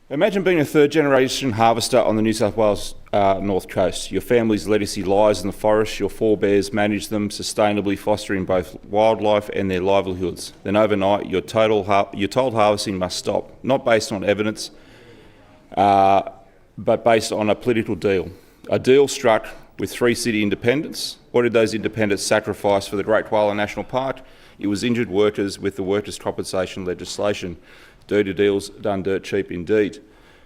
Imagine being a third-generation harvester on the New South Wales north coast. Your family's legacy lies in the forest. Your forebears managed them sustainably, fostering both wildlife and their livelihoods. Then overnight, you're told harvesting must stop, not based on evidence, but based on a political deal. A deal struck with 3 city independents. What did those independents sacrifice for the Great Koala National Park? It was injured workers with the workers' compensation legislation. Dirty deals done dirt cheap indeed.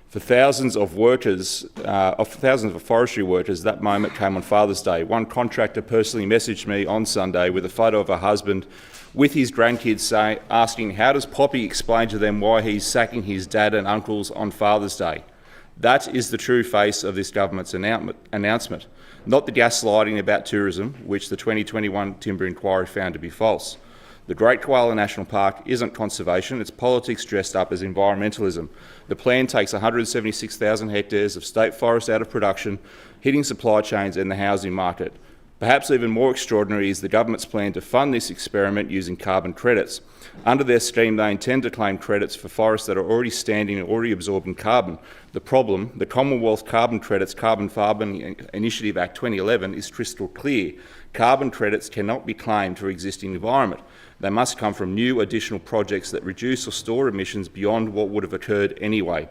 For thousands of forestry workers, that moment came on Father's Day. One contractor personally messaged me on Sunday with a photo of her husband with his grandkids asking, how does Poppy explain to them why he's sacking his dad and uncles on Father's Day? That is the true face of this government's announcement, not the gaslighting about tourism, which the 2021 Timber Inquiry found to be false. The Great Koala National Park isn't conservation, it's politics dressed up as environmentalism. The plan takes 176,000 hectares of state forest out of production, hitting supply chains and the housing market. Perhaps even more extraordinary is the government's plan to fund this experiment using carbon credits. Under their scheme, they intend to claim credits for forests that are already standing and already absorbing carbon. The problem, the Commonwealth Carbon Credits Carbon Farming Initiative Act 2011 is crystal clear. Carbon credits cannot be claimed for existing environment. They must come from new additional projects that reduce or store emissions beyond what would have occurred anyway.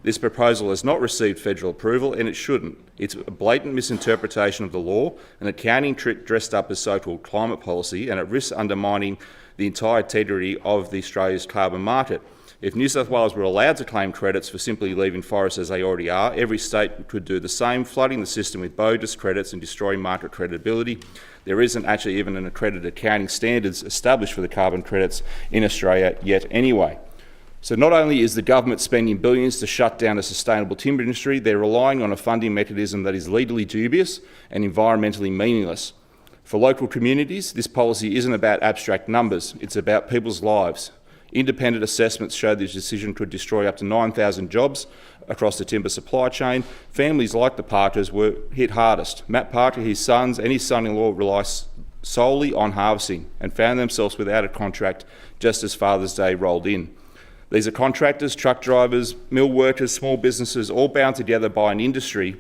This proposal has not received federal approval, and it shouldn't. It's a blatant misinterpretation of the law, an accounting trick dressed up as so-called climate policy, and it risks undermining the entire integrity of Australia's carbon market. If New South Wales were allowed to claim credits for simply leaving forests as they already are, every state could do the same, flooding the system with bogus credits and destroying market credibility. There isn't actually even an accredited accounting standards established for the carbon credits in Australia yet anyway. So not only is the government spending billions to shut down a sustainable timber industry, they're relying on a funding mechanism that is legally dubious and environmentally meaningless. For local communities, this policy isn't about abstract numbers, it's about people's lives. Independent assessments show this decision could destroy up to 9,000 jobs across the timber supply chain. Families like the Parkers were hit hardest. Matt Parker, his sons and his son-in-law rely solely on harvesting and found themselves without a contract just as Father's Day rolled in. These are contractors, truck drivers, mill workers, small businesses, all bound together by an industry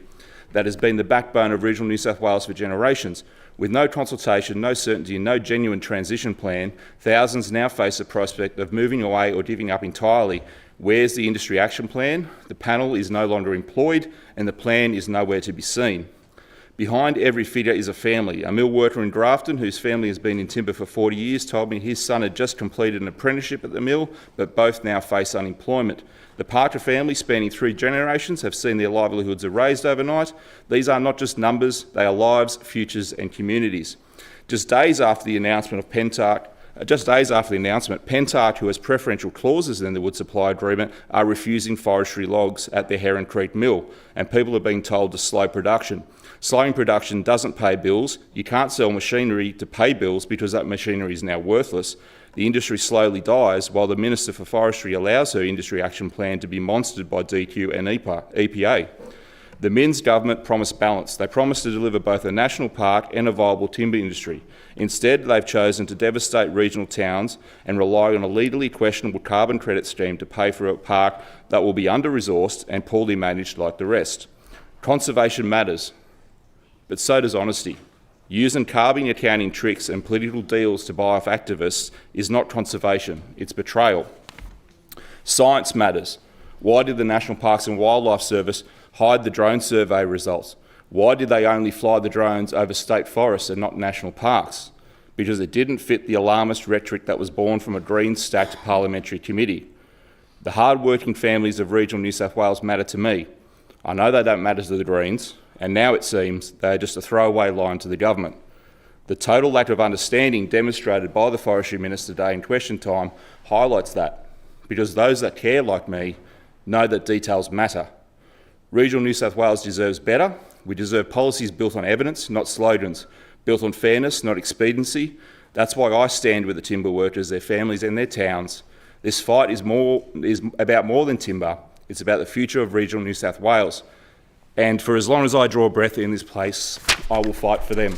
that has been the backbone of regional New South Wales for generations. With no consultation, no certainty and no genuine transition plan, thousands now face the prospect of moving away or giving up entirely. Where's the industry action plan? The panel is no longer employed and the plan is nowhere to be seen. Behind every figure is a family. A mill worker in Grafton, whose family has been in timber for 40 years, told me his son had just completed an apprenticeship at the mill, but both now face unemployment. The Parker family, spanning 3 generations, have seen their livelihoods erased overnight. These are not just numbers, they are lives, futures and communities. Just days after the announcement, Pentark, who has preferential clauses in the wood supply agreement, are refusing forestry logs at their Heron Creek mill, and people are being told to slow production. Slowing production doesn't pay bills. You can't sell machinery to pay bills because that machinery is now worthless. The industry slowly dies while the Minister for Forestry allows her industry action plan to be monstered by DQ and EPA. The Minns government promised balance. They promised to deliver both a national park and a viable timber industry. Instead, they've chosen to devastate regional towns and rely on a legally questionable carbon credit scheme to pay for a park that will be under-resourced and poorly managed like the rest. Conservation matters, but so does honesty. Using carbon accounting tricks and political deals to buy off activists is not conservation, it's betrayal. Science matters. Why did the National Parks and Wildlife Service hide the drone survey results? Why did they only fly the drones over state forests and not national parks? Because it didn't fit the alarmist rhetoric that was born from a green-stacked parliamentary committee. The hard-working families of regional New South Wales matter to me. I know they don't matter to the Greens, and now it seems they are just a throwaway line to the government. The total lack of understanding demonstrated by the Forestry Minister today in question time highlights that, because those that care like me know that details matter. Regional New South Wales deserves better. We deserve policies built on evidence, not slogans, built on fairness, not expediency. That's why I stand with the timber workers, their families and their towns. This fight is about more than timber. It's about the future of regional New South Wales. And for as long as I draw breath in this place, I will fight for them.